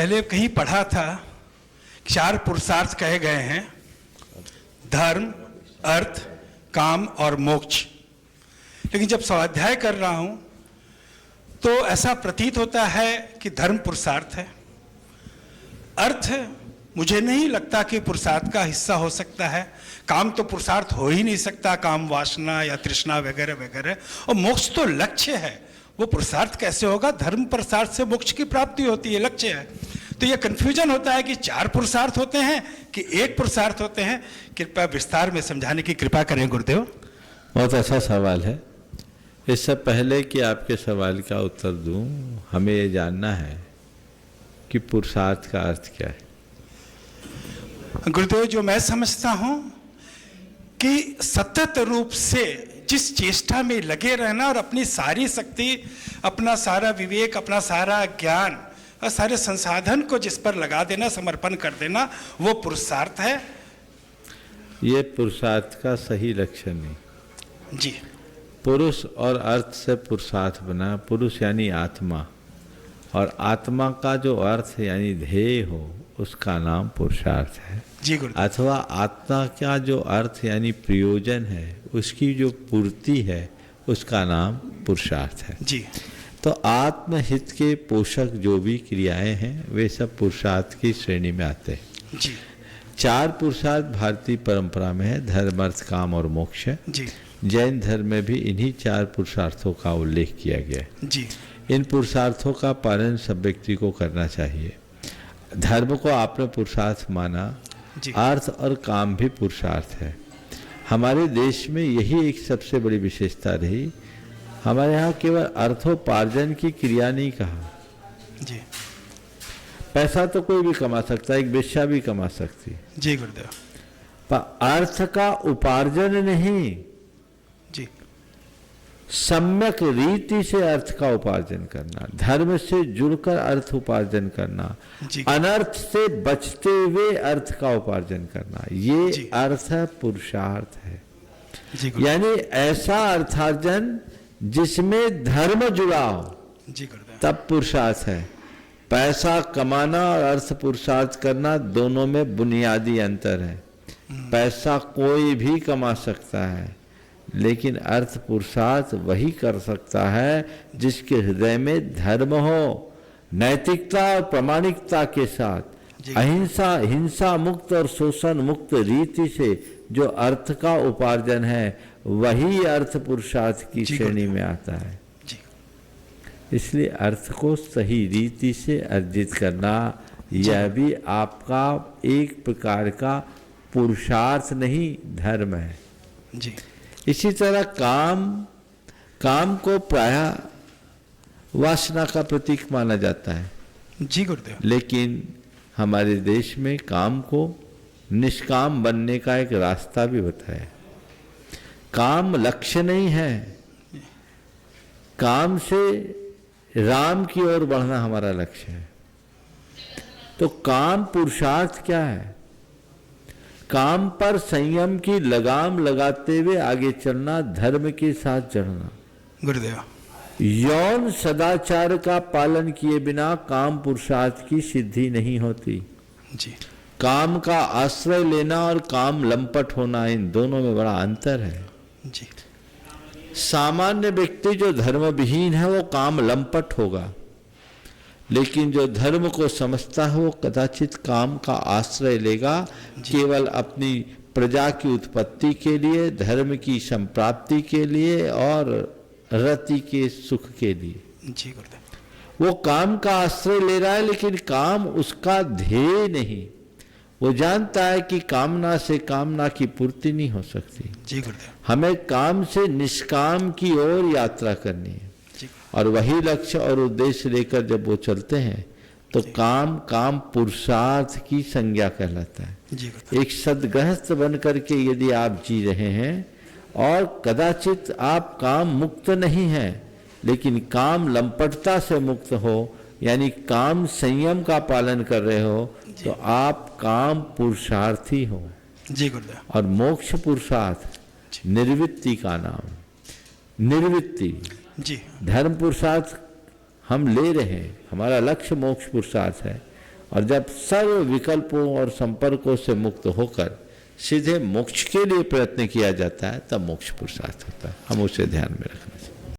पहले कहीं पढ़ा था, 4 पुरुषार्थ कहे गए हैं, धर्म, अर्थ, काम और मोक्ष। लेकिन जब स्वाध्याय कर रहा हूं तो ऐसा प्रतीत होता है कि धर्म पुरुषार्थ है। अर्थ मुझे नहीं लगता कि पुरुषार्थ का हिस्सा हो सकता है। काम तो पुरुषार्थ हो ही नहीं सकता, काम वासना या तृष्णा वगैरह वगैरह। और मोक्ष तो लक्ष्य है, वो पुरुषार्थ कैसे होगा? धर्म पुरुषार्थ से मोक्ष की प्राप्ति होती है, लक्ष्य है। तो ये कन्फ्यूजन होता है कि 4 पुरुषार्थ होते हैं कि 1 पुरुषार्थ होते हैं। कृपया विस्तार में समझाने की कृपा करें गुरुदेव। बहुत अच्छा सवाल है। इससे पहले कि आपके सवाल का उत्तर दूं, हमें ये जानना है कि पुरुषार्थ का अर्थ क्या है। गुरुदेव, जो मैं समझता हूं कि सतत रूप से जिस चेष्टा में लगे रहना और अपनी सारी शक्ति, अपना सारा विवेक, अपना सारा ज्ञान और सारे संसाधन को जिस पर लगा देना, समर्पण कर देना, वो पुरुषार्थ है। ये पुरुषार्थ का सही लक्षण नहीं जी। पुरुष और अर्थ से पुरुषार्थ बना। पुरुष यानी आत्मा, और आत्मा का जो अर्थ यानी ध्येय हो उसका नाम पुरुषार्थ है। जी गुरुदेव। अथवा आत्मा का जो अर्थ यानी प्रयोजन है, उसकी जो पूर्ति है, उसका नाम पुरुषार्थ है। जी। तो आत्महित के पोषक जो भी क्रियाएं हैं वे सब पुरुषार्थ की श्रेणी में आते हैं। जी। 4 पुरुषार्थ भारतीय परंपरा में है, धर्म, अर्थ, काम और मोक्ष। जी। जैन धर्म में भी इन्हीं 4 पुरुषार्थों का उल्लेख किया गया है। जी। इन पुरुषार्थों का पालन सब व्यक्ति को करना चाहिए। धर्म को आपने पुरुषार्थ माना, अर्थ और काम भी पुरुषार्थ है। हमारे देश में यही एक सबसे बड़ी विशेषता रही। हमारे यहाँ केवल अर्थोपार्जन की क्रिया नहीं कहा। जी। पैसा तो कोई भी कमा सकता है, एक वेश्या भी कमा सकती है। जी गुरुदेव। पर अर्थ का उपार्जन नहीं, जी। सम्यक रीति से अर्थ का उपार्जन करना, धर्म से जुड़कर अर्थ उपार्जन करना, अनर्थ से बचते हुए अर्थ का उपार्जन करना, ये अर्थ पुरुषार्थ है। यानी ऐसा अर्थार्जन जिसमें धर्म जुड़ा हो, तब पुरुषार्थ है। पैसा कमाना और अर्थ पुरुषार्थ करना दोनों में बुनियादी अंतर है। पैसा कोई भी कमा सकता है, लेकिन अर्थ पुरुषार्थ वही कर सकता है जिसके हृदय में धर्म हो, नैतिकता और प्रामाणिकता के साथ, अहिंसा, हिंसा मुक्त और शोषण मुक्त रीति से जो अर्थ का उपार्जन है, वही अर्थ पुरुषार्थ की श्रेणी में आता है। इसलिए अर्थ को सही रीति से अर्जित करना, यह भी आपका एक प्रकार का पुरुषार्थ नहीं, धर्म है। जी। इसी तरह काम को प्रायः वासना का प्रतीक माना जाता है। जी गुरुदेव। लेकिन हमारे देश में काम को निष्काम बनने का एक रास्ता भी होता है। काम लक्ष्य नहीं है, काम से राम की ओर बढ़ना हमारा लक्ष्य है। तो काम पुरुषार्थ क्या है? काम पर संयम की लगाम लगाते हुए आगे चलना, धर्म के साथ जड़ना। गुरुदेव। यौन सदाचार का पालन किए बिना काम पुरुषार्थ की सिद्धि नहीं होती। जी। काम का आश्रय लेना और काम लंपट होना, इन दोनों में बड़ा अंतर है। जी। सामान्य व्यक्ति जो धर्म विहीन है वो काम लंपट होगा, लेकिन जो धर्म को समझता है वो कदाचित काम का आश्रय लेगा, केवल अपनी प्रजा की उत्पत्ति के लिए, धर्म की संप्राप्ति के लिए और रति के सुख के लिए। जी गुरुदेव। वो काम का आश्रय ले रहा है, लेकिन काम उसका ध्येय नहीं। वो जानता है कि कामना से कामना की पूर्ति नहीं हो सकती। जी गुरुदेव। हमें काम से निष्काम की ओर यात्रा करनी है, और वही लक्ष्य और उद्देश्य लेकर जब वो चलते हैं तो काम पुरुषार्थ की संज्ञा कहलाता है। एक सद्गृहस्थ बन करके यदि आप जी रहे हैं और कदाचित आप काम मुक्त नहीं हैं, लेकिन काम लंपटता से मुक्त हो, यानी काम संयम का पालन कर रहे हो, तो आप काम पुरुषार्थी हो। जी गुरुदेव। और मोक्ष पुरुषार्थ निर्वृत्ति का नाम, निर्वृत्ति। जी। धर्म पुरुषार्थ हम ले रहे हैं, हमारा लक्ष्य मोक्ष पुरुषार्थ है, और जब सर्व विकल्पों और संपर्कों से मुक्त होकर सीधे मोक्ष के लिए प्रयत्न किया जाता है तब मोक्ष पुरुषार्थ होता है। हम उसे ध्यान में रखें।